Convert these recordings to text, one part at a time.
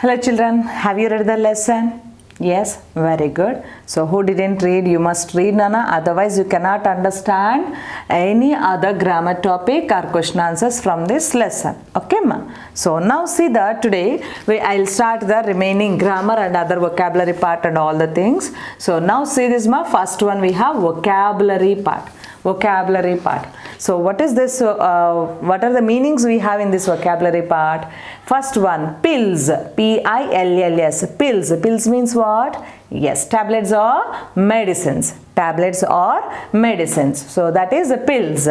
Hello children, have you read the lesson? Yes, very good. So who didn't read, you must read, Nana, otherwise you cannot understand any other grammar topic or question answers from this lesson. Okay ma? So now see that today I'll start the remaining grammar and other vocabulary part and all the things. So now see this ma, first one we have vocabulary part. Vocabulary part. So what is this, what are the meanings we have in this vocabulary part? First one, pills, P-I-L-L-S, pills. Pills means what? Yes, tablets or medicines. Tablets or medicines. So that is the pills.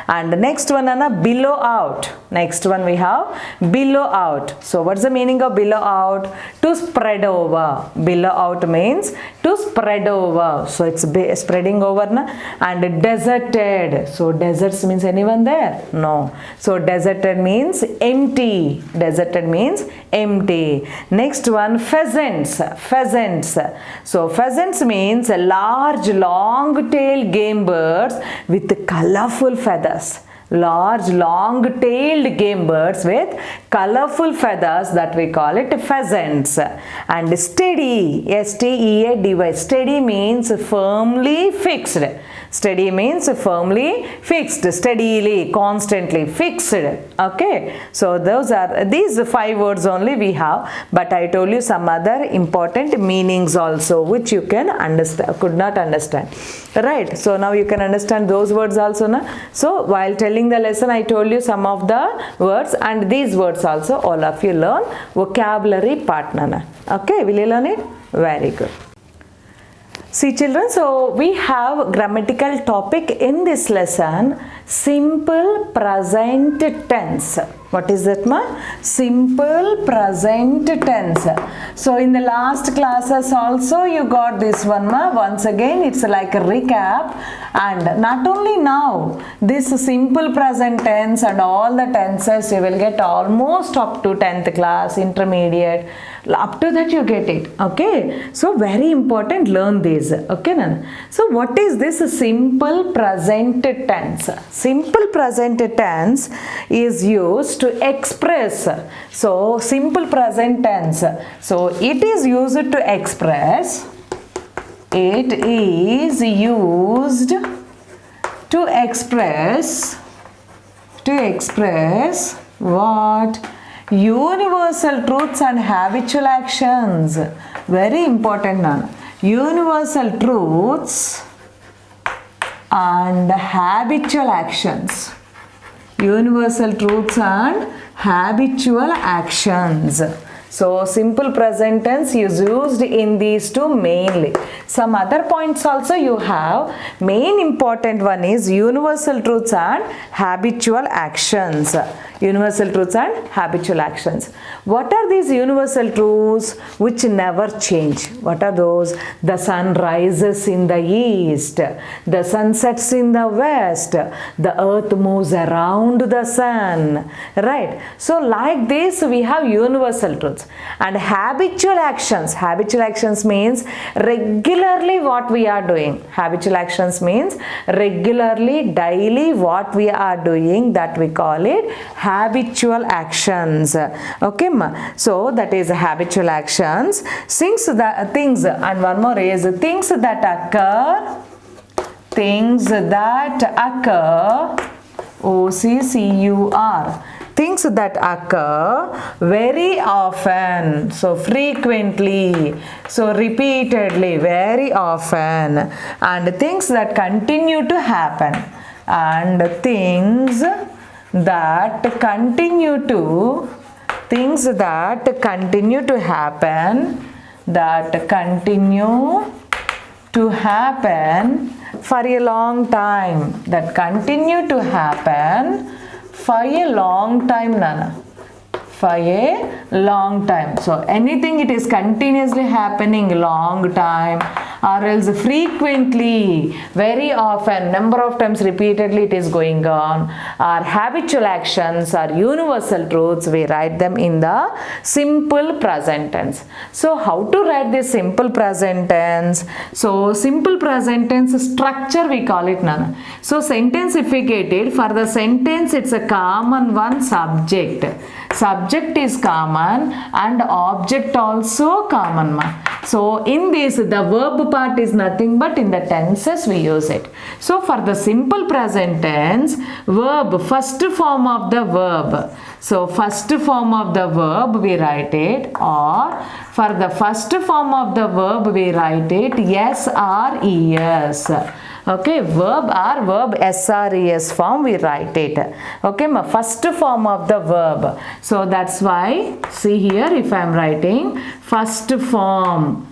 And next one, Anna, billow out. Next one we have billow out. So what's the meaning of billow out? To spread over. Billow out means to spread over. So it's spreading over. Na? And deserted. So deserts means anyone there? No. So deserted means empty. Deserted means empty. Next one, pheasants. Pheasants. So pheasants means a large long-tailed game birds with colorful feathers. Large long-tailed game birds with colorful feathers, that we call it pheasants. And steady, S-T-E-A-D-Y, steady means firmly fixed. Steady means firmly fixed, steadily, constantly fixed. Okay, so those are these 5 words only we have, but I told you some other important meanings also which you can understand, could not understand. Right, so now you can understand those words also. Na? So while telling the lesson I told you some of the words, and these words also all of you learn vocabulary part. Nana. Okay, will you learn it? Very good. See children, so we have grammatical topic in this lesson, simple present tense. What is that ma? Simple present tense. So in the last classes also you got this one ma. Once again it's like a recap, and not only now, this simple present tense and all the tenses you will get almost up to 10th class, intermediate, up to that you get it. Okay, so very important, learn this. Okay Nana? So what is this simple present tense? Simple present tense is used to express. So simple present tense, so it is used to express, it is used to express what? Universal truths and habitual actions. Very important, Nana. Universal truths and habitual actions. Universal truths and habitual actions. So simple present tense is used in these two mainly. Some other points also you have. Main important one is universal truths and habitual actions. Universal truths and habitual actions. What are these universal truths which never change? What are those? The sun rises in the east. The sun sets in the west. The earth moves around the sun. Right? So like this we have universal truths. And habitual actions. Habitual actions means regularly what we are doing. Habitual actions means regularly, daily what we are doing, that we call it habitual actions. Okay ma? So that is habitual actions. Things, and one more is things that occur. Things that occur, O-C-C-U-R. Things that occur very often, so frequently, so repeatedly, very often, and things that continue to happen, and things that continue to happen, for a long time, that continue to happen for a long time, Nana. For a long time. So anything it is continuously happening long time, or else frequently, very often, number of times repeatedly it is going on, or habitual actions or universal truths, we write them in the simple present tense. So how to write this simple present tense? So simple present tense structure we call it, Nana. So sentence if we get it, for the sentence it's a common one, subject. subject is common and object also common, ma. So in this, the verb part is nothing but in the tenses we use it. So for the simple present tense, verb, first form of the verb. So first form of the verb we write it, or for the first form of the verb we write it yes or es. Okay, verb or verb SRES form we write it. Okay, my first form of the verb. So that's why, see here, if I am writing first form.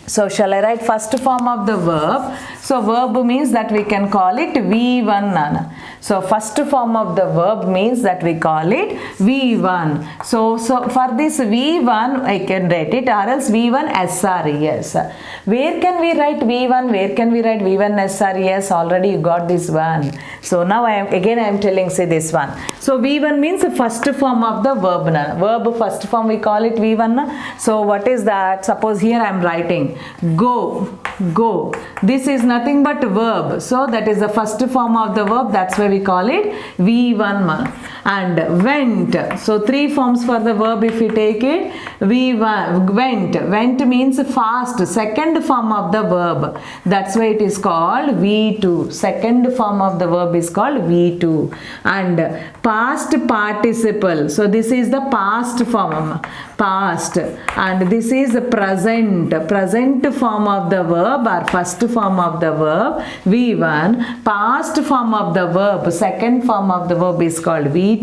So shall I write first form of the verb? So verb means that we can call it V1, Nana. So first form of the verb means that we call it V1. So for this V1 I can write it, or else V1 SRES. Where can we write V1? Where can we write V1 SRES? Already you got this one. So now I am telling, say this one. So V1 means the first form of the verb, Nana. Verb first form we call it V1. Na? So what is that? Suppose here I am writing go, go. This is nothing but verb. So that is the first form of the verb. That's why we call it V1. And went. So three forms for the verb if we take it. V1, went. Went means fast. Second form of the verb. That's why it is called V2. Second form of the verb is called V2. And past participle. So this is the past form. Past. And this is the present. Present form of the verb or first form of the verb V1. Past form of the verb, second form of the verb is called V2.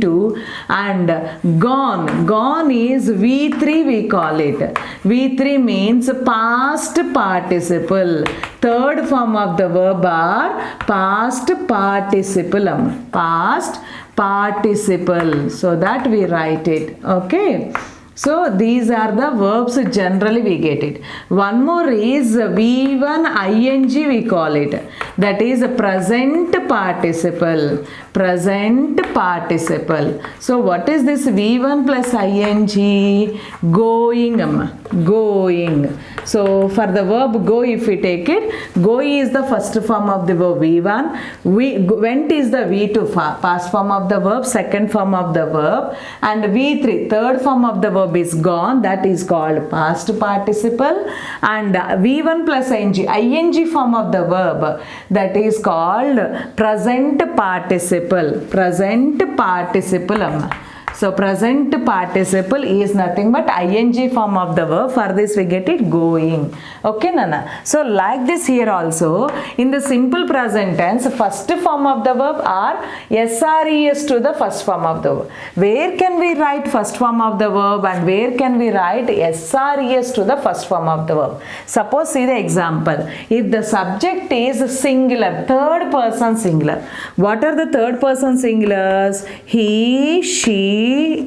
And gone. Gone is V3 we call it. V3 means past participle. Third form of the verb are past participle. Past participle. So that we write it. Okay. So these are the verbs generally we get it. One more is V1 ing we call it. That is a present participle. Present participle. So what is this V1 plus ing? Going. Going. So for the verb go, if we take it, go is the first form of the verb V1. Went is the V2 past form of the verb, second form of the verb, and V3 third form of the verb is gone. That is called past participle. And V1 plus ing form of the verb, that is called present participle. Present participle. So present participle is nothing but ing form of the verb. For this we get it going. Okay, Nana. So like this here also, in the simple present tense, first form of the verb are SRES to the first form of the verb. Where can we write first form of the verb and where can we write SRES to the first form of the verb? Suppose, see the example. If the subject is singular, third person singular. What are the third person singulars? He, she,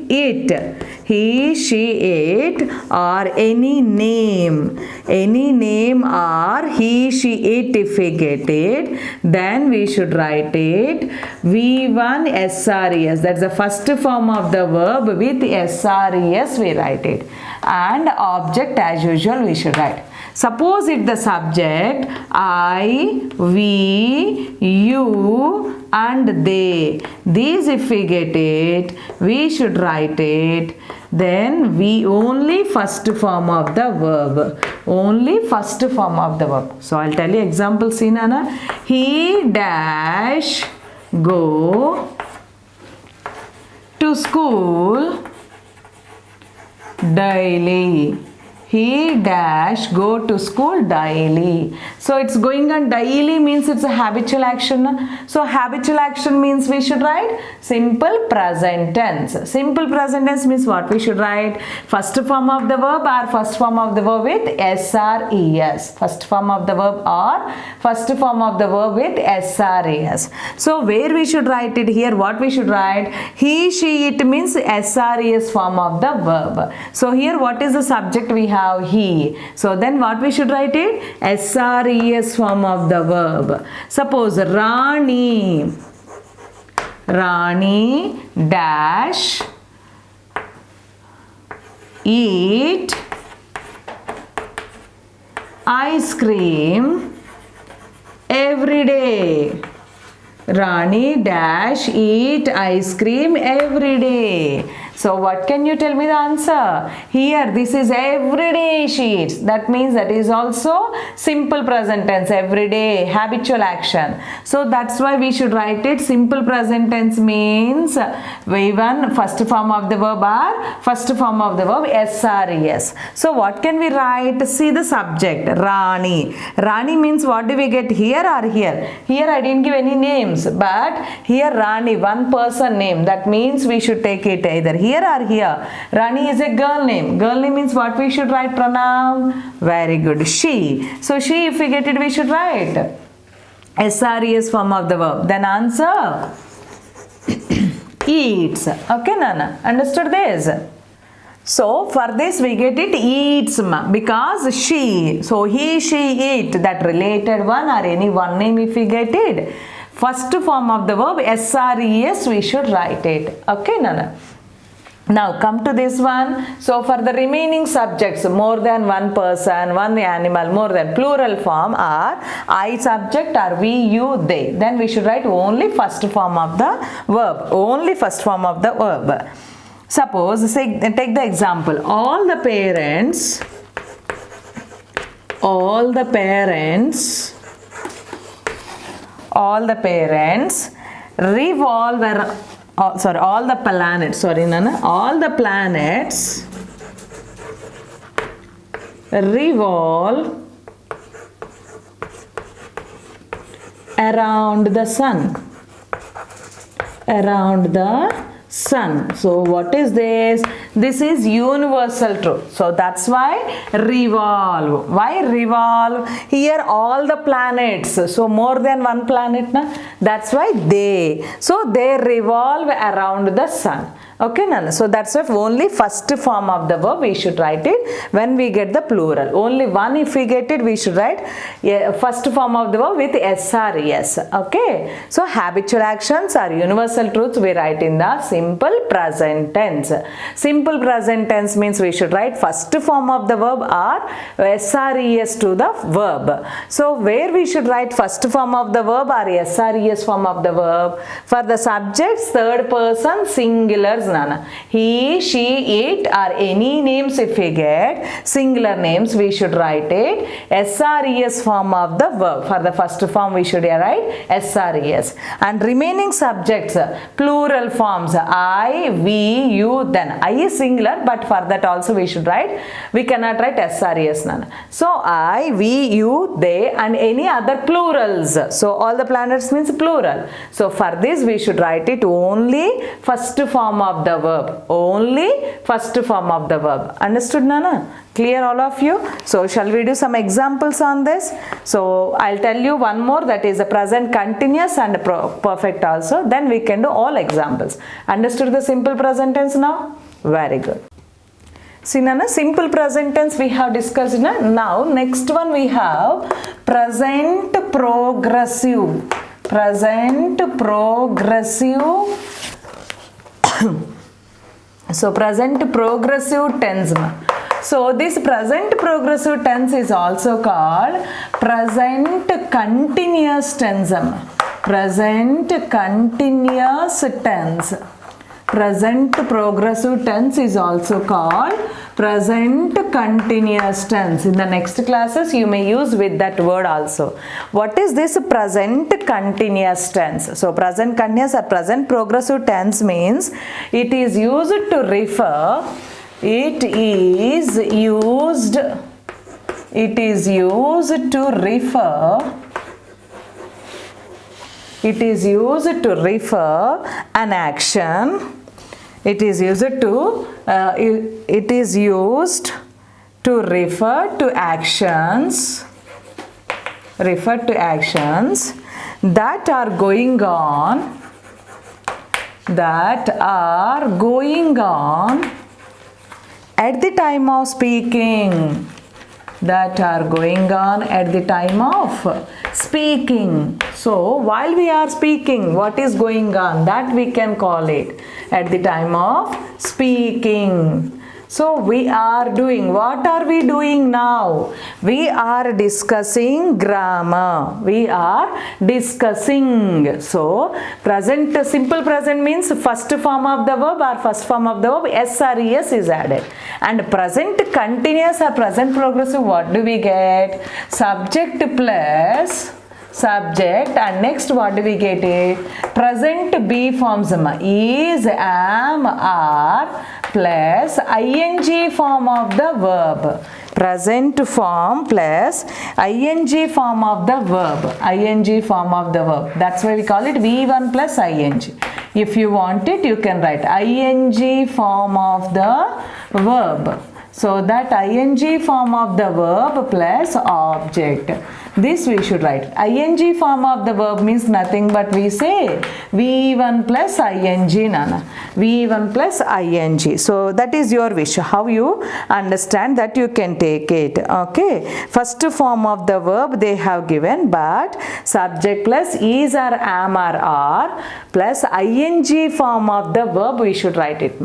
it. He, she, it, or any name. Any name or he, she, it, if we get it, then we should write it V1 SRES. That's the first form of the verb with SRES we write it. And object as usual we should write. Suppose if the subject I, we, you and they, these if we get it, we should write it, then we only first form of the verb. Only first form of the verb. So I'll tell you example, see Nana. He dash go to school daily. He dash go to school daily. So it's going on daily means it's a habitual action. So habitual action means we should write simple present tense. Simple present tense means what we should write? First form of the verb or first form of the verb with SRES. First form of the verb or first form of the verb with SRES. So where we should write it here? What we should write? He, she, it means SRES form of the verb. So here what is the subject we have? He. So then what we should write it? SRES form of the verb. Suppose Rani. Rani dash eat ice cream every day. Rani dash eat ice cream every day. So what can you tell me the answer? Here this is everyday she eats. That means that is also simple present tense, everyday habitual action. So that's why we should write it. Simple present tense means even first form of the verb or first form of the verb SRES. So what can we write? See the subject Rani. Rani means what do we get here or here? Here I didn't give any names, but here Rani, one person name. That means we should take it either here or here. Rani is a girl name. Girl name means what we should write pronoun? Very good. She. So she, if we get it, we should write SRES form of the verb. Then answer eats. Okay, Nana. Understood this? So for this we get it eats because she. So he, she, eat, that related one or any one name if we get it. First form of the verb SRES we should write it. Okay, Nana. Now come to this one. So for the remaining subjects, more than one person, one animal, more than plural form are I subject or we, you, they. Then we should write only first form of the verb. Only first form of the verb. Suppose, say, take the example. All the parents revolve around, all the planets revolve around the sun. So what is this? This is universal truth. So that's why revolve. Why revolve? Here all the planets. So more than one planet, na? That's why they. So they revolve around the sun. Okay, Nana. So that's why only first form of the verb we should write it when we get the plural. Only one if we get it, we should write first form of the verb with SRES. Okay. So habitual actions are universal truths we write in the simple present tense. Simple present tense means we should write first form of the verb or SRES to the verb. So where we should write first form of the verb or SRES form of the verb? For the subjects, third person singulars, Nana. He, she, it or any names if we get singular names we should write it SRES form of the verb. For the first form we should write SRES. And remaining subjects plural forms I, we, you, then. I is singular but for that also we should write, we cannot write SRES, Nana. So I, we, you, they and any other plurals. So all the planets means plural. So for this we should write it only first form of the verb. Only first form of the verb. Understood, Nana? Clear all of you? So shall we do some examples on this? So I'll tell you one more, that is a present continuous and perfect also. Then we can do all examples. Understood the simple present tense now? Very good. See, Nana, simple present tense we have discussed. Now next one we have present progressive. Present progressive. So present progressive tense. So this present progressive tense is also called present continuous tense. Present continuous tense. Present progressive tense is also called present continuous tense. In the next classes you may use with that word also. What is this present continuous tense? So present continuous or present progressive tense means it is used to refer, it is used to refer an action. It is used to refer to actions that are going on at the time of speaking. That are going on at the time of speaking. So while we are speaking, what is going on? That we can call it at the time of speaking. So we are doing, what are we doing now? We are discussing grammar. We are discussing. So present, simple present means first form of the verb or first form of the verb s or es is added, and present continuous or present progressive, what do we get? Subject plus subject, and next what do we get it? Present be forms is, am, are plus ing form of the verb. Present form plus ing form of the verb. Ing form of the verb. That's why we call it V1 plus ing. If you want it, you can write ing form of the verb. So that ing form of the verb plus object. This we should write. Ing form of the verb means nothing but we say V1 plus ing, Nana. V1 plus ing. So that is your wish. How you understand that you can take it. Okay. First form of the verb they have given, but subject plus is or am or are plus ing form of the verb we should write it.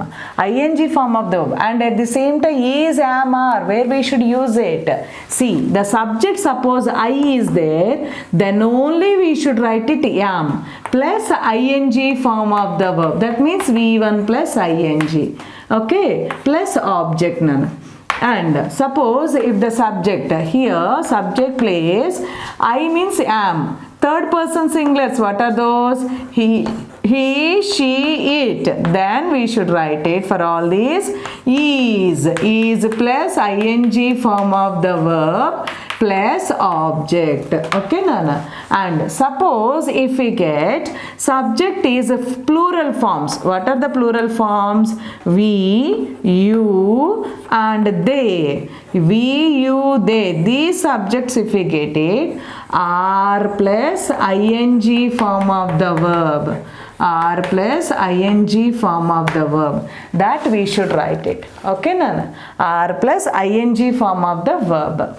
Ing form of the verb, and at the same time is, am, are, where we should use it. See, the subject, suppose I is there, then only we should write it am plus ing form of the verb. That means V1 plus ing. Okay, plus object, none. And suppose if the subject, here subject place I means am, third person singulars, what are those? He, she, it. Then we should write it for all these is plus ing form of the verb plus object. Okay, Nana. And suppose if we get subject is plural forms. What are the plural forms? We, you, and they. We, you, they. These subjects, if we get it, are plus ing form of the verb. Are plus ing form of the verb. That we should write it. Okay, Nana. Are plus ing form of the verb.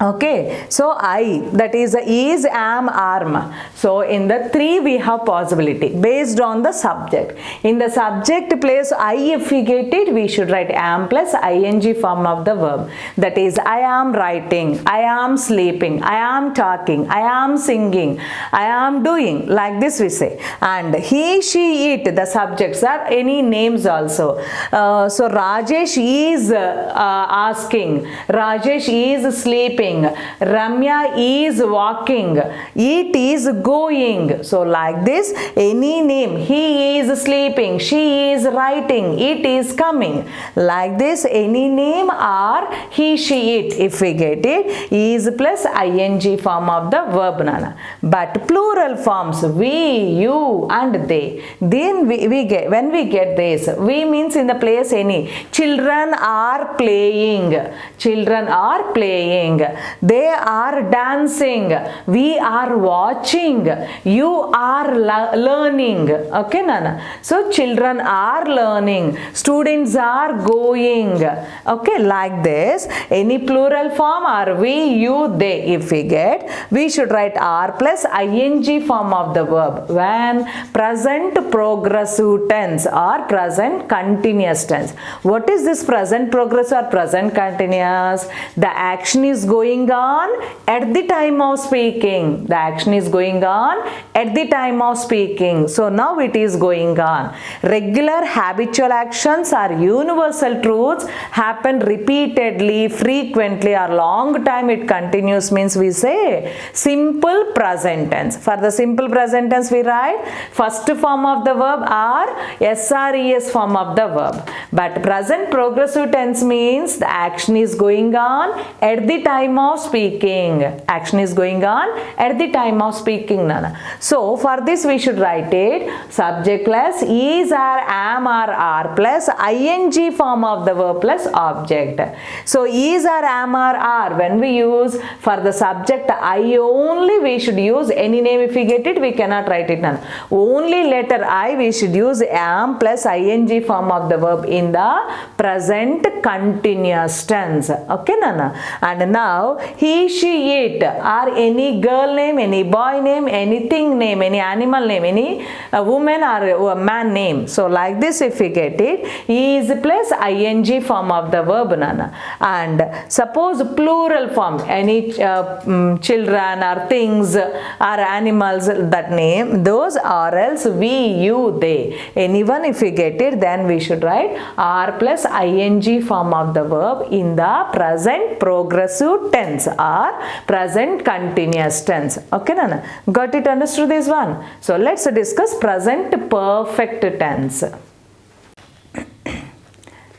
Okay, so I, that is am, are. So in the three we have possibility based on the subject. In the subject place I, if we get it, we should write am plus ing form of the verb. That is I am writing, I am sleeping, I am talking, I am singing, I am doing. Like this we say. And he, she, it, the subjects are any names also. So Rajesh is asking, Rajesh is sleeping, Ramya is walking, it is going. So like this, any name, he is sleeping, she is writing, it is coming. Like this, any name or he, she, it, if we get it, is plus ing form of the verb, Nana. But plural forms, we, you, and they, then we get, when we get this, we means in the place any. Children are playing, children are playing, they are dancing, we are watching, you are learning. Okay, Nana. So children are learning, students are going. Okay, like this, any plural form are we, you, they, if we get, we should write are plus ing form of the verb when present progressive tense or present continuous tense. What is this present progressive or present continuous? The action is going on at the time of speaking. The action is going on at the time of speaking. So now it is going on. Regular habitual actions or universal truths happen repeatedly, frequently, or long time it continues means we say simple present tense. For the simple present tense we write first form of the verb or s or es form of the verb. But present progressive tense means the action is going on at the time of speaking. Action is going on at the time of speaking, Nana. So for this we should write it subject plus is or am or are plus ing form of the verb plus object. So is or am or are, when we use for the subject I only, we should use any name. If we get it, we cannot write it, Nana. Only letter I we should use am plus ing form of the verb in the present continuous tense. Okay, Nana? And now he, she, it are any girl name, any boy name, anything name, any animal name, any woman or a man name. So like this, if we get it, is plus ing form of the verb, Nana. And suppose plural form, any children or things or animals, that name, those, or else we, you, they, anyone, if we get it, then we should write are plus ing form of the verb in the present progressive tense or present continuous tense. Okay, Nana? Got it? Understood this one? So let's discuss present perfect tense.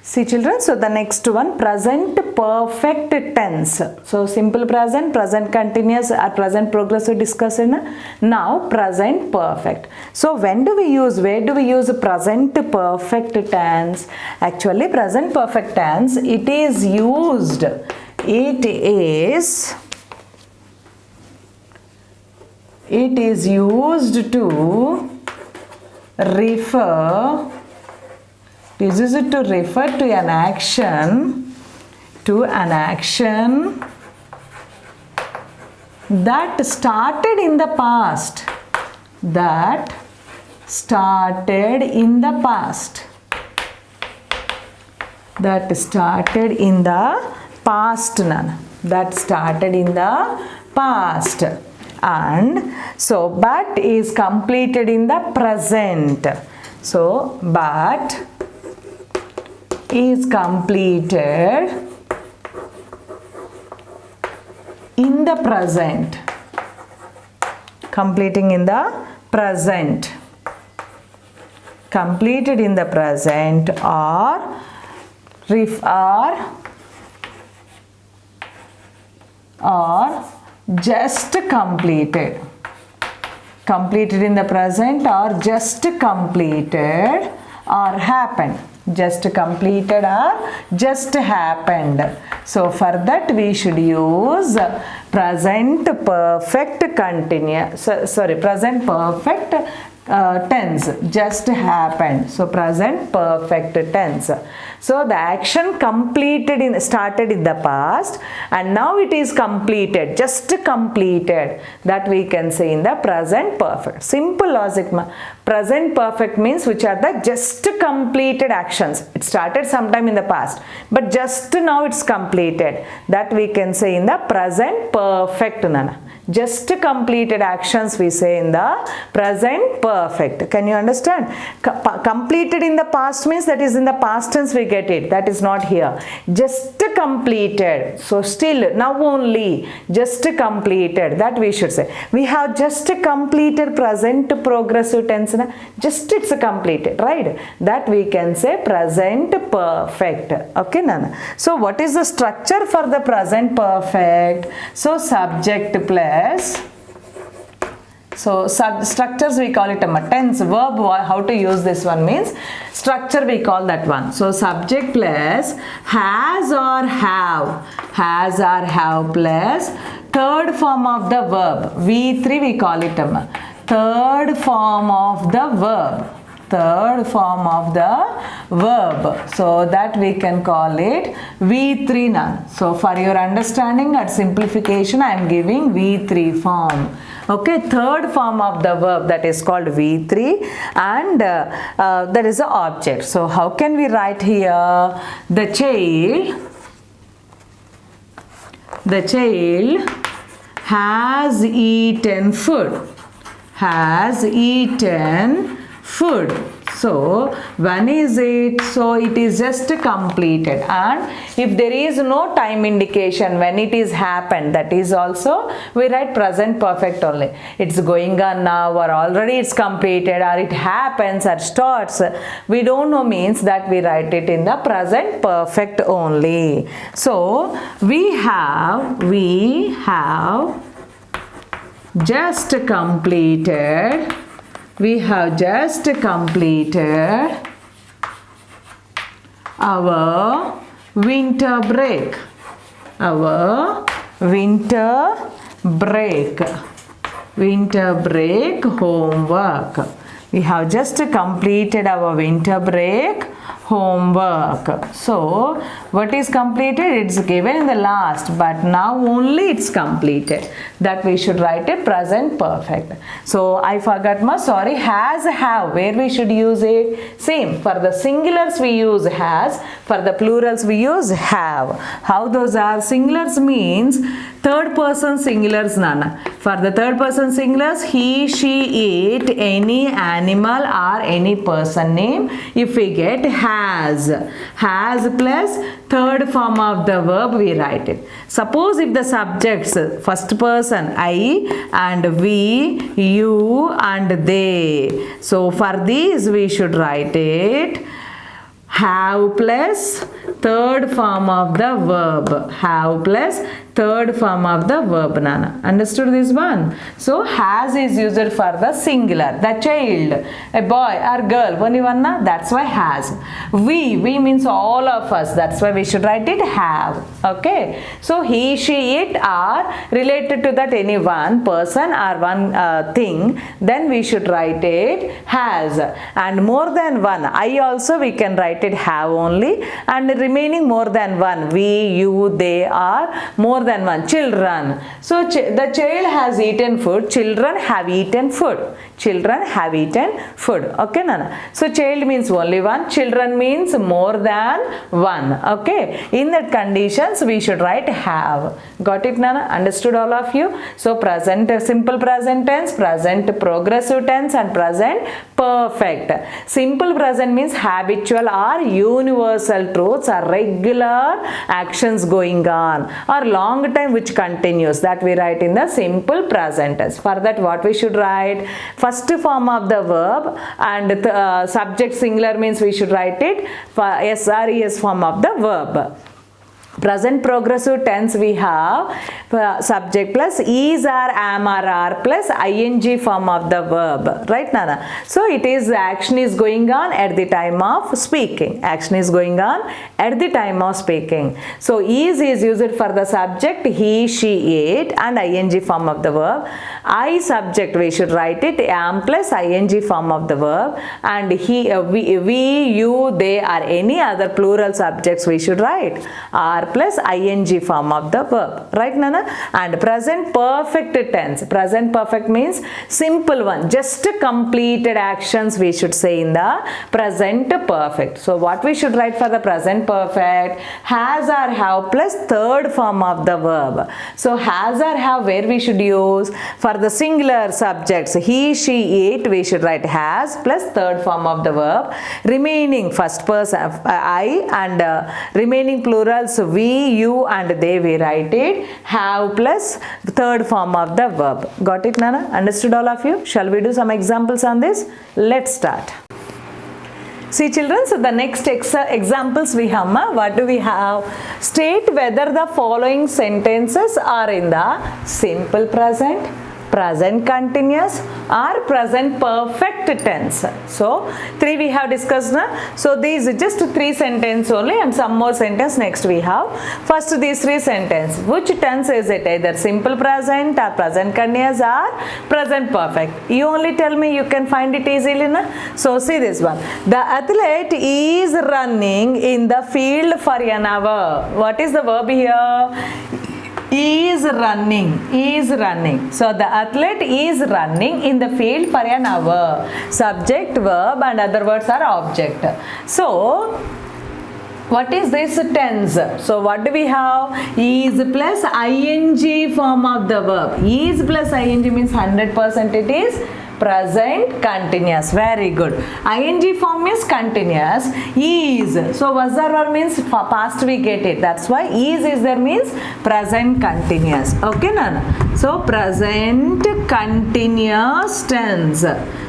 See, children, so the next one, present perfect tense. So simple present, present continuous or present progressive discussed. Now present perfect. So when do we use, where do we use present perfect tense? Actually, present perfect tense, it is used to refer to an action that started in the past. That started in the past, Nana. That started in the past. And so but is completed in the present. So but is completed in the present. Completing in the present. Completed in the present or just completed. Completed in the present or just completed or happened. Just completed or just happened. So for that we should use present perfect continuous, present perfect tense, just happened. So present perfect tense. So the action started in the past and now it is completed, just completed. That we can say in the present perfect. Simple logic. Present perfect means which are the just completed actions. It started sometime in the past, but just now it's completed. That we can say in the present perfect, Nana. Just completed actions we say in the present perfect. Can you understand? Completed in the past means that is in the past tense we get it. That is not here. Just completed. So still, now only, just completed. That we should say. We have just completed present progressive tense. Just it's completed, right? That we can say present perfect. Okay, Nana? So what is the structure for the present perfect? So subject plus, so structures we call it a tense, verb, how to use this one means structure we call that one. So subject plus has or have plus third form of the verb, V3 we call it third form of the verb. So that we can call it V3 now. So for your understanding and simplification I am giving V3 form. Okay, third form of the verb, that is called V3, and that is the object. So how can we write here? The child has eaten food. So when is it? So it is just completed. And if there is no time indication when it is happened, that is also we write present perfect only. It's going on now, or already it's completed, or it happens or starts. We don't know means that we write it in the present perfect only. So we have just completed. We have just completed our winter break. Winter break homework. We have just completed our winter break homework. So what is completed? It's given in the last, but now only it's completed. That we should write it present perfect. So I forgot my sorry. Has, have, where we should use it? Same. For the singulars we use has. For the plurals we use have. How those are? Singulars means third person singulars, Nana. For the third person singulars, he, she, it, any animal or any person name. If we get has plus third form of the verb, we write it. Suppose if the subjects, first person I and we, you and they. So for these we should write it have plus third form of the verb. Have plus third form of the verb, Nana. Understood this one? So has is used for the singular, the child, a boy or girl, only one, na? That's why has. We means all of us, that's why we should write it have. Okay, so he, she, it are related to that any one person or one thing, then we should write it has. And more than one, I also we can write it have only, and remaining more than one, we, you, they are more than one. Children, so the child has eaten food, children have eaten food, children have eaten food. Okay, Nana? So child means only one, children means more than one. Okay, in that conditions we should write have. Got it, Nana? Understood all of you? So present simple present tense, present progressive tense, and present perfect. Simple present means habitual or universal truths or regular actions going on or long time which continues, that we write in the simple present tense. For that what we should write? First form of the verb and the subject singular means we should write it for S or ES form of the verb. Present progressive tense we have subject plus is or am or are plus ing form of the verb, right, Nana? So it is action is going on at the time of speaking. Action is going on at the time of speaking. So is used for the subject he, she, it, and ing form of the verb. I subject we should write it am plus ing form of the verb, and he, we, you, they, or any other plural subjects we should write are plus ing form of the verb, right, Nana? And present perfect tense. Present perfect means simple one, just completed actions we should say in the present perfect. So what we should write for the present perfect? Has or have plus third form of the verb. So has or have where we should use? For the singular subjects he, she, it, we should write has plus third form of the verb. Remaining first person I and remaining plurals we, you, and they, we write it have plus third form of the verb. Got it, Nana? Understood all of you? Shall we do some examples on this? Let's start. See, children, so the next examples we have, what do we have? State whether the following sentences are in the simple present, present continuous, or present perfect tense. So 3 we have discussed now. So these just 3 sentences only, and some more sentence next we have. First these 3 sentences. Which tense is it? Either simple present or present continuous or present perfect. You only tell me, you can find it easily, na? So see this one. The athlete is running in the field for an hour. What is the verb here? Is running. So the athlete is running in the field for an hour. Subject, verb, and other words are object. So what is this tense? So what do we have? Is plus ing form of the verb. Is plus ing means 100% it is present continuous. Very good. Ing form is continuous. Is. So was there or means past we get it. That's why is there means present continuous. Okay, Nana? So present continuous tense.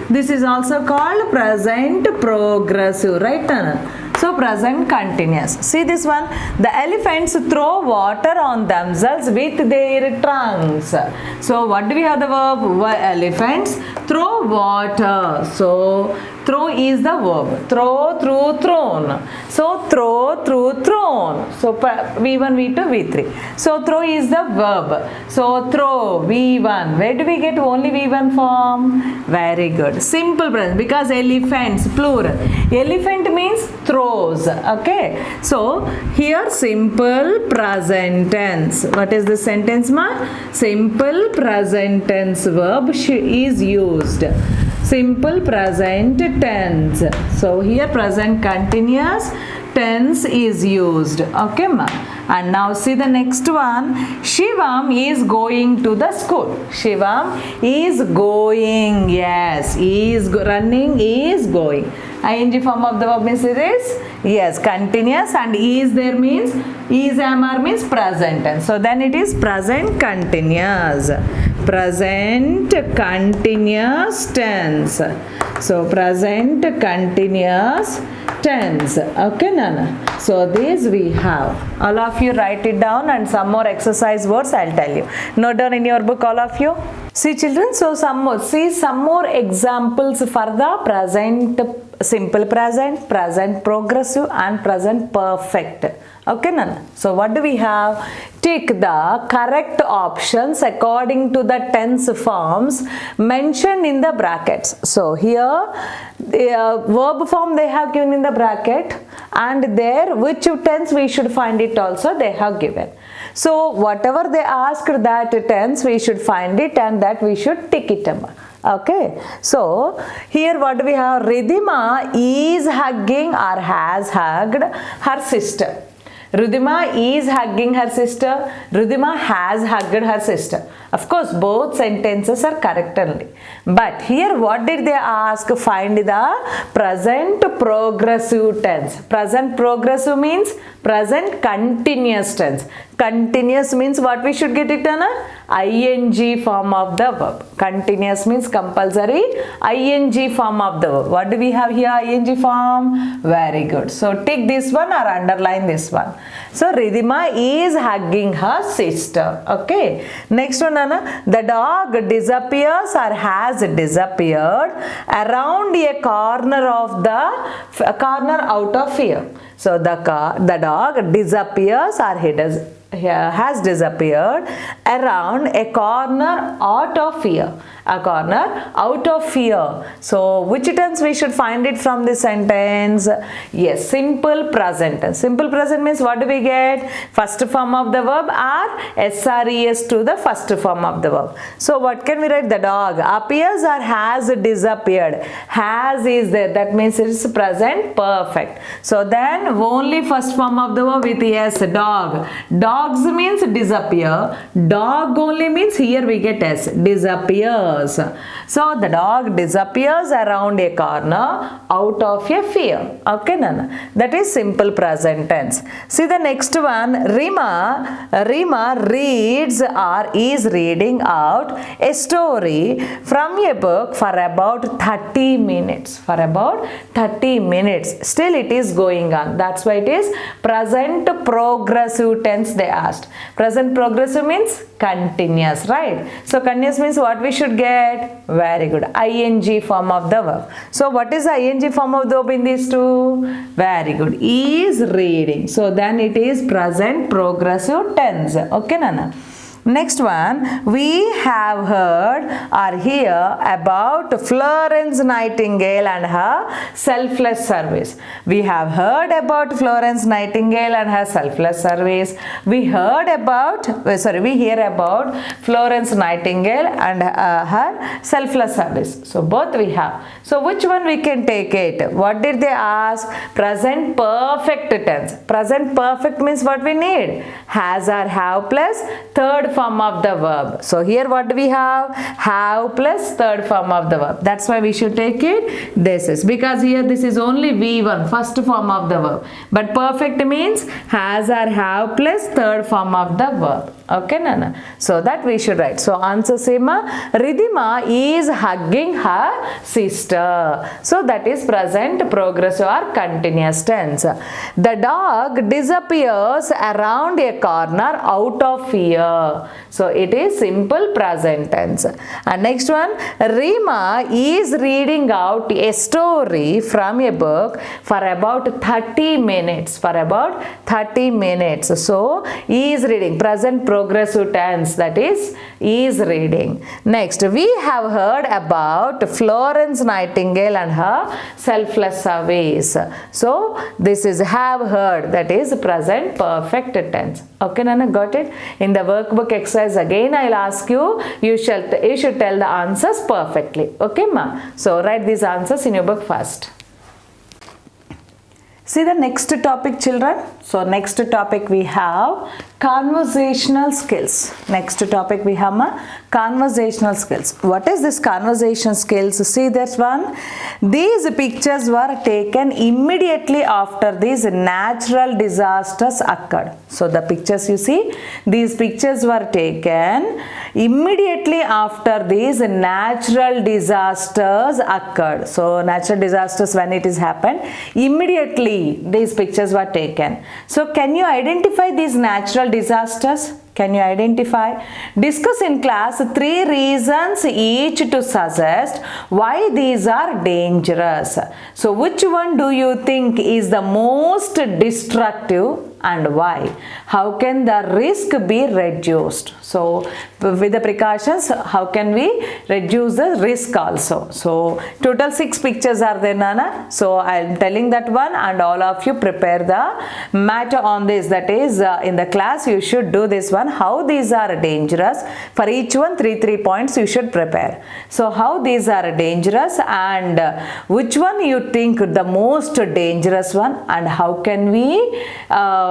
This is also called present progressive. Right, Nana? So present continuous. See this one. The elephants throw water on themselves with their trunks. So what do we have the verb? Elephants throw water. So Throw is the verb. Throw, threw, thrown. So throw, threw, thrown. So V1, V2, V3. So throw is the verb. So throw, V1. Where do we get only V1 form? Very good. Simple present because elephants, plural. Elephant means throws. Okay. So here simple present tense. What is the sentence, ma? Simple present tense verb is used. Simple present tense. So here present continuous tense is used. Okay, ma. And now see the next one. Shivam is going to the school. Shivam is going. Yes, is running, is going. ING form of the verb means it is, yes, continuous, and is there means, is MR means present tense. So then it is present continuous. Present continuous tense. So present continuous tense. Okay, Nana. So this we have. All of you write it down and some more exercise words I'll tell you. Note down in your book, all of you. See children, so some more examples for the present simple present, present progressive and present perfect. Okay, Nana. So what do we have? Tick the correct options according to the tense forms mentioned in the brackets. So here the verb form they have given in the bracket, and there which tense we should find it also they have given. So whatever they asked that tense we should find it and that we should tick it. Okay, so here what do we have? Ridhima is hugging or has hugged her sister. Ridhima is hugging her sister. Ridhima has hugged her sister. Of course, both sentences are correct only. But here what did they ask? Find the present progressive tense. Present progressive means present continuous tense. Continuous means what we should get it on a ing form of the verb. Continuous means compulsory ing form of the verb. What do we have here? Ing form. Very good. So tick this one or underline this one. So Ridhima is hugging her sister. Okay. Next one, Anna. The dog disappears or has disappeared around a corner of the corner out of fear. So the dog disappears or has disappeared around a corner out of fear. A corner out of fear. So which tense we should find it from this sentence? Yes, simple present tense. Simple present means what do we get? First form of the verb or SRES to the first form of the verb. So what can we write? The dog appears or has disappeared. Has is there. That means it is present perfect. So then only first form of the verb with S, dog. Dogs means disappear. Dog only means here we get S, disappear. So the dog disappears around a corner out of a fear. Okay, Nana. That is simple present tense. See the next one. Rima reads or is reading out a story from a book for about 30 minutes. For about 30 minutes. Still it is going on. That's why it is present progressive tense they asked. Present progressive means continuous, right? So continuous means what we should get? Very good. ING form of the verb. So what is the ING form of the verb in these two? Very good. Is reading. So then it is present progressive tense. Okay, Nana. Next one, we have heard or hear about Florence Nightingale and her selfless service. We have heard about Florence Nightingale and her selfless service. We heard about, we hear about Florence Nightingale and her selfless service. So both we have. So which one we can take it? What did they ask? Present perfect tense. Present perfect means what we need? Has or have plus third form of the verb. So here what do we have? Have plus third form of the verb. That's why we should take it. This is because here this is only V1, first form of the verb. But perfect means has or have plus third form of the verb. Okay, Nana. So that we should write. So answer same. Ridhima is hugging her sister. So that is present progressive or continuous tense. The dog disappears around a corner out of fear. So it is simple present tense. And next one, Rima is reading out a story from a book for about 30 minutes. For about 30 minutes. So is reading, present progressive tense, that is reading. Next, we have heard about Florence Nightingale and her selfless service. So this is have heard, that is present perfect tense. Okay, Nana, got it? In the workbook exercise again I'll ask you, you should tell the answers perfectly. Okay, ma? So write these answers in your book first. See the next topic, children. So next topic we have conversational skills. Next topic we have conversational skills. What is this conversation skills? See this one. These pictures were taken immediately after these natural disasters occurred. So the pictures you see, these pictures were taken immediately after these natural disasters occurred. So natural disasters, when it is happened, immediately these pictures were taken. So can you identify these natural disasters? Can you identify? Discuss in class 3 reasons each to suggest why these are dangerous. So which one do you think is the most destructive and why? How can the risk be reduced? So with the precautions, how can we reduce the risk also? So total 6 pictures are there, Nana. So I am telling that one, and all of you prepare the matter on this. That is in the class you should do this one. How these are dangerous. For each one 3 points you should prepare. So how these are dangerous and which one you think the most dangerous one, and how can we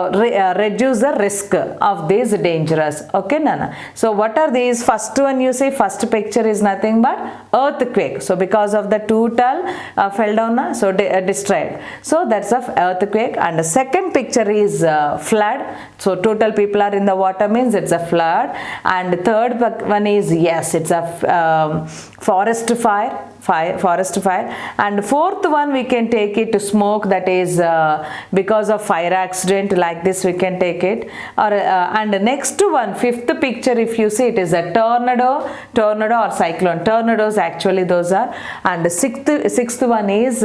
reduce the risk of these dangerous. Okay, Nana. So what are these? First one you say, first picture is nothing but earthquake. So because of the total fell down, so destroyed. So that's a earthquake. And the second picture is flood. So total people are in the water, means it's a flood. And the third one is, yes, it's a forest fire. And fourth one we can take it to smoke, that is because of fire accident, like this we can take it. Or and the next one, fifth picture, if you see, it is a tornado or cyclone. Tornadoes actually those are. And the sixth one is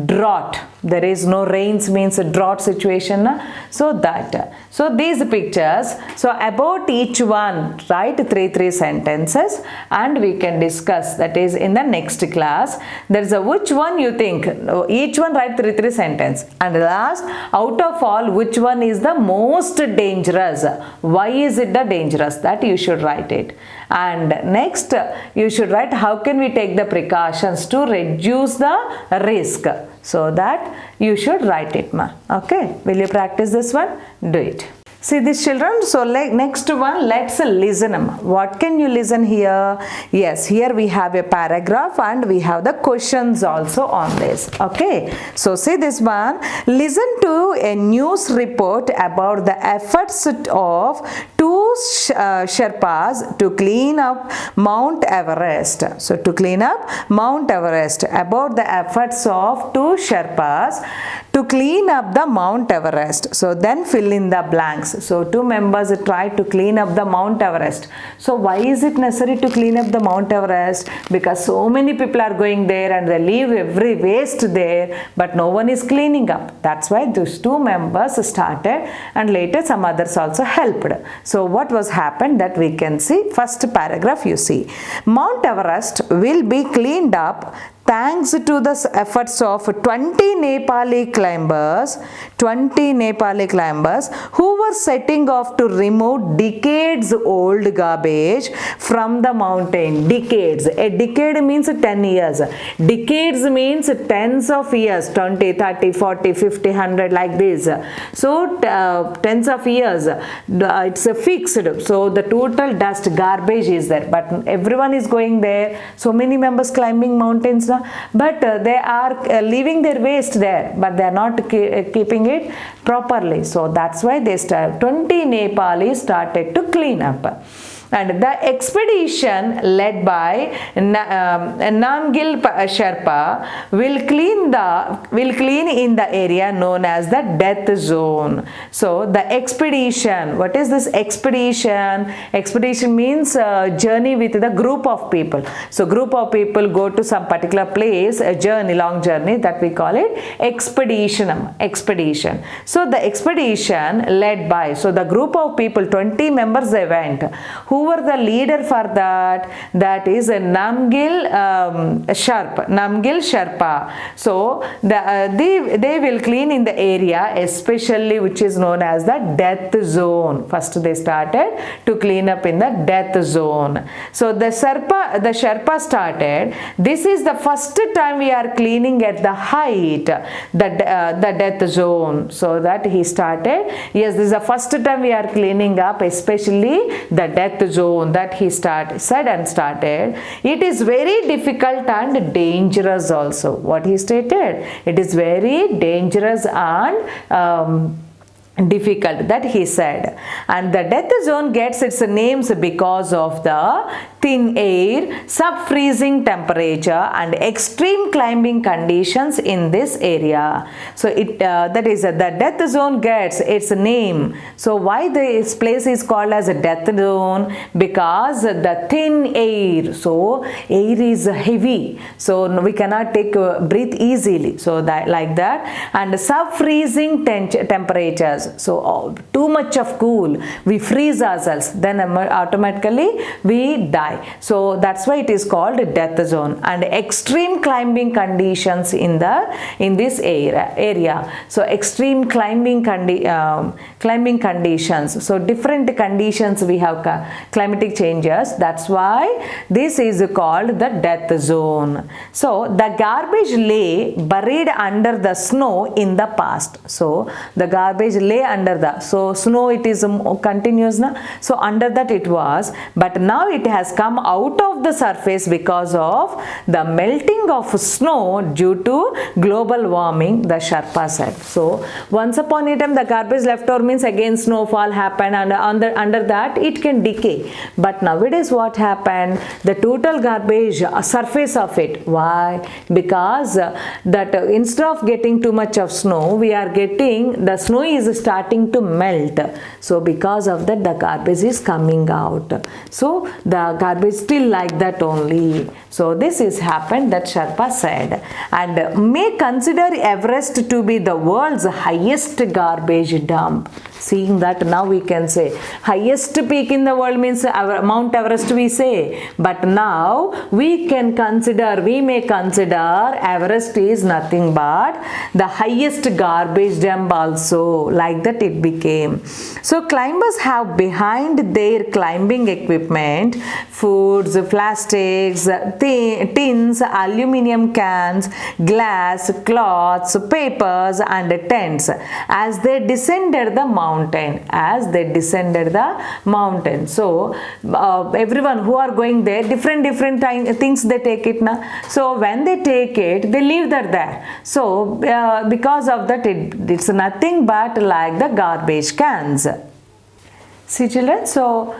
drought. There is no rains, means a drought situation. So that. So these pictures. So about each one, write 3 sentences and we can discuss. That is in the next class. There is a which one you think. Each one write 3 sentences. And last, out of all, which one is the most dangerous? Why is it the dangerous? That you should write it. And next, you should write how can we take the precautions to reduce the risk. So that you should write it, ma. Okay. Will you practice this one? Do it. See these children, so next one, let's listen. What can you listen here? Yes, here we have a paragraph and we have the questions also on this. Okay, so see this one. Listen to a news report about the efforts of 2 Sherpas to clean up Mount Everest. So to clean up Mount Everest, about the efforts of 2 Sherpas to clean up the Mount Everest. So then fill in the blanks. So 2 members tried to clean up the Mount Everest. So why is it necessary to clean up the Mount Everest? Because so many people are going there and they leave every waste there, but no one is cleaning up. That's why those 2 members started, and later some others also helped. So what was happened, that we can see. First paragraph you see. Mount Everest will be cleaned up thanks to the efforts of 20 Nepali climbers who were setting off to remove decades old garbage from the mountain. Decades. A decade means 10 years. Decades means tens of years. 20, 30, 40, 50, 100 like this. So tens of years. It's a fixed. So the total dust garbage is there. But everyone is going there. So many members climbing mountains. but they are leaving their waste there, but they are not keeping it properly. So that's why they 20 Nepalis started to clean up. And the expedition led by Namgyal Sherpa will clean in the area known as the death zone. So the expedition, what is this expedition? Expedition means journey with the group of people. So group of people go to some particular place, a journey, long journey, that we call it expedition. So the expedition led by, so the group of people, 20 members, they went. Who were the leader for that? That is Namgyal Sherpa. So they will clean in the area, especially which is known as the death zone. First they started to clean up in the death zone. So the Sherpa started, this is the first time we are cleaning at the height, the death zone. So that he started, yes, this is the first time we are cleaning up, especially the death zone, that he started. It is very difficult and dangerous also. What he stated, it is very dangerous and difficult, that he said. And the death zone gets its names because of the thin air, sub-freezing temperature and extreme climbing conditions in this area. So that is the death zone gets its name. So why this place is called as a death zone? Because the thin air, so air is heavy, so we cannot breathe easily, so that like that. And sub-freezing temperatures, so too much of cool, we freeze ourselves, then automatically we die. So that's why it is called death zone. And extreme climbing conditions in this area. So extreme climbing conditions, so different conditions we have, climatic changes, that's why this is called the death zone. So the garbage lay buried under the snow in the past. So the garbage lay under the, so snow, it is continuous na, so under that it was, but now it has come out of the surface because of the melting of snow due to global warming, the Sherpa said. So once upon a time the garbage left over means again snowfall happened, and under that it can decay. But nowadays what happened, the total garbage surface of it, why? Because that instead of getting too much of snow, we are getting, the snow is starting to melt. So because of that the garbage is coming out. So the garbage still like that only. So this is happened, that Sherpa said. And may consider Everest to be the world's highest garbage dump. Seeing that, now we can say highest peak in the world means Mount Everest we say, but now we may consider Everest is nothing but the highest garbage dump also, like that it became. So climbers have behind their climbing equipment foods, plastics, tins, aluminium cans, glass, cloths, papers and tents as they descended the mountain. So everyone who are going there, different things they take it now. So when they take it, they leave that there. So because of that, it's nothing but like the garbage cans. See children, so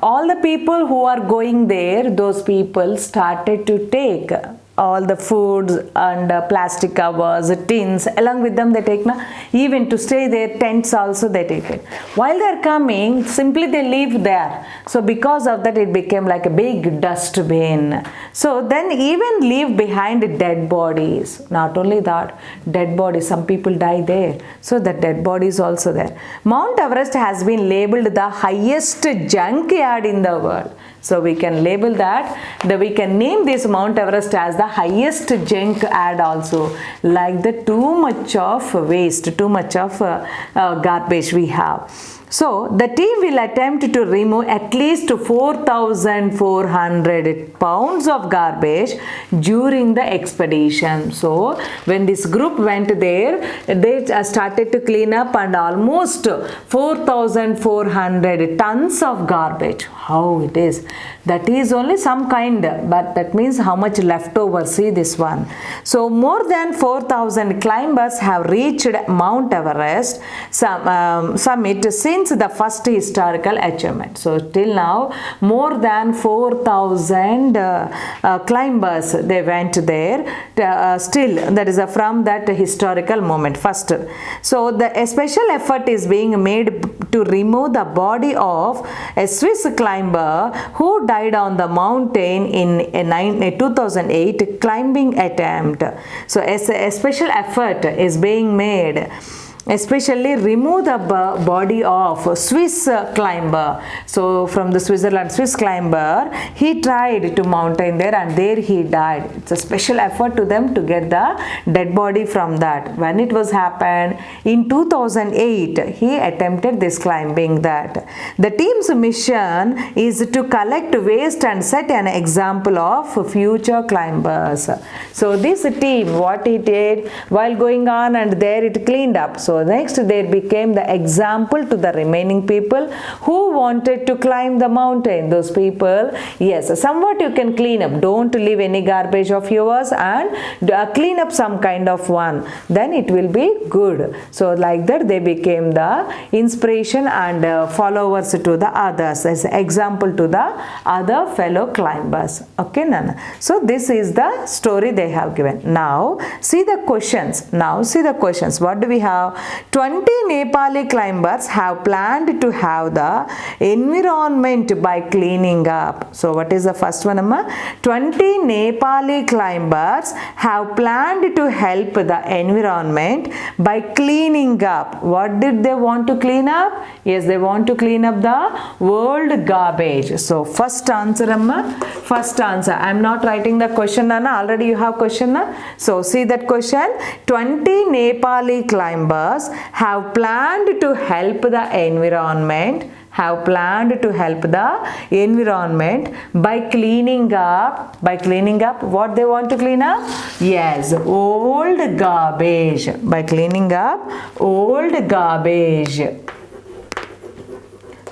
all the people who are going there, those people started to take all the foods and plastic covers, tins, along with them they take, even to stay there, tents also they take it. While they are coming, simply they leave there. So because of that it became like a big dustbin. So then even leave behind dead bodies. Not only that, dead bodies, some people die there. So the dead bodies also there. Mount Everest has been labeled the highest junkyard in the world. So we can label that, we can name this Mount Everest as the highest junkyard also, like the too much of waste, too much of garbage we have. So the team will attempt to remove at least 4,400 pounds of garbage during the expedition. So when this group went there, they started to clean up and almost 4,400 tons of garbage. How it is? That is only some kind, but that means how much leftover. See this one. So more than 4,000 climbers have reached Mount Everest summit since the first historical achievement. So till now more than 4,000 climbers they went there. Still that is from that historical moment first. So the special effort is being made to remove the body of a Swiss climber who died on the mountain in a 2008 climbing attempt. So a special effort is being made, especially remove the body of Swiss climber. So from the Swiss climber, he tried to mountain there and there he died. It's a special effort to them to get the dead body from that. When it was happened in 2008, he attempted this climbing that. The team's mission is to collect waste and set an example of future climbers. So this team, what it did while going on and there it cleaned up. So next they became the example to the remaining people who wanted to climb the mountain. Those people, yes, somewhat you can clean up. Don't leave any garbage of yours and clean up some kind of one. Then it will be good. So like that they became the inspiration and followers to the others, as example to the other fellow climbers. Okay, Nana. So this is the story they have given. Now see the questions. What do we have? 20 Nepali climbers have planned to have the environment by cleaning up. So what is the first one, Amma? 20 Nepali climbers have planned to help the environment by cleaning up. What did they want to clean up? Yes, they want to clean up the world garbage. So first answer, Amma. First answer. I am not writing the question, Nana. Already you have question, na? So see that question. 20 Nepali climbers have planned to help the environment by cleaning up what they want to clean up? Yes, old garbage. By cleaning up old garbage.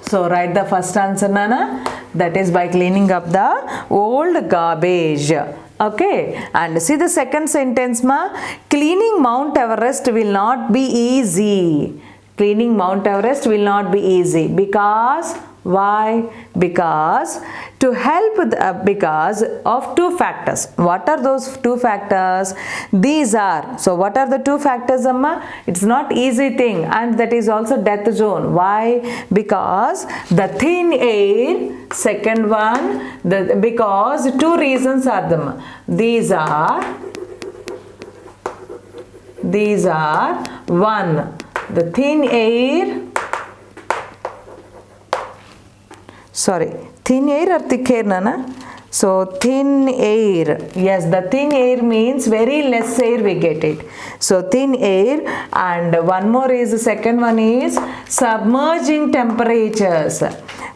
So write the first answer, Nana. That is by cleaning up the old garbage. Okay, and see the second sentence, ma. Cleaning Mount Everest will not be easy. Cleaning Mount Everest will not be easy. Because why? Because to help because of two factors. What are those two factors? These are, so what are the two factors, Amma? It's not easy thing, and that is also death zone. Why? Because the thin air. Second one, because two reasons are them. These are one, the thin air. Thin air or thick air, Nana? So thin air, yes, the thin air means very less air we get it. So thin air, and one more is, the second one is submerging temperatures.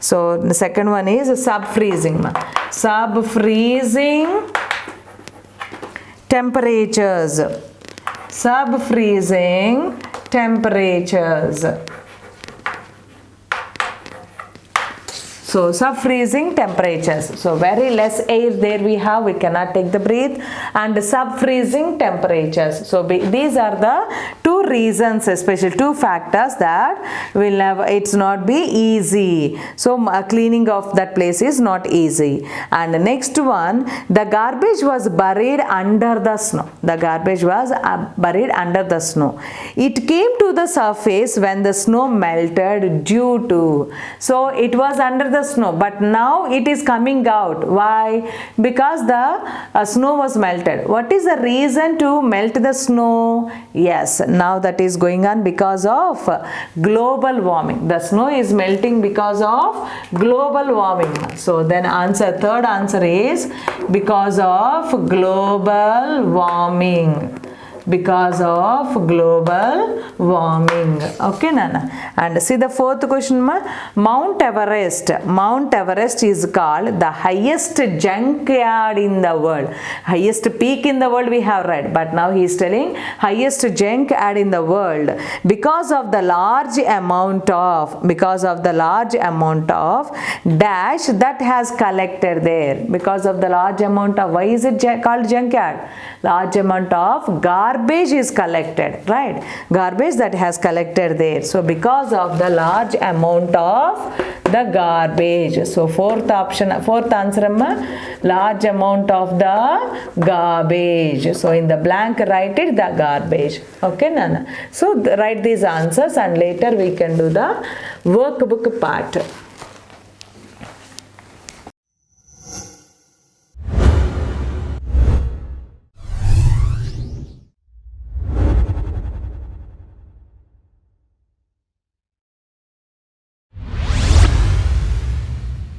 So the second one is sub-freezing. Sub-freezing temperatures. Sub-freezing temperatures. So sub-freezing temperatures. So very less air there we have, we cannot take the breath, and sub-freezing temperatures. So these are the two reasons, especially two factors that will have, it's not be easy. So cleaning of that place is not easy. And the next one, the garbage was buried under the snow. The garbage was buried under the snow. It came to the surface when the snow melted due to. So it was under the snow, but now it is coming out. Why? Because the snow was melted. What is the reason to melt the snow? Yes, now that is going on because of global warming. The snow is melting because of global warming. So then answer, third answer is because of global warming. because of global warming. Okay, Nana. And see the fourth question, ma. Mount Everest. Mount Everest is called the highest junkyard in the world. Highest peak in the world we have read, but now he is telling highest junkyard in the world because of the large amount of dash that has collected there. Because of the large amount of, why is it called junkyard? Large amount of garbage is collected, right? Garbage that has collected there. So because of the large amount of the garbage. So fourth answer, large amount of the garbage. So in the blank write it the garbage. Okay, Nana. So write these answers and later we can do the workbook part.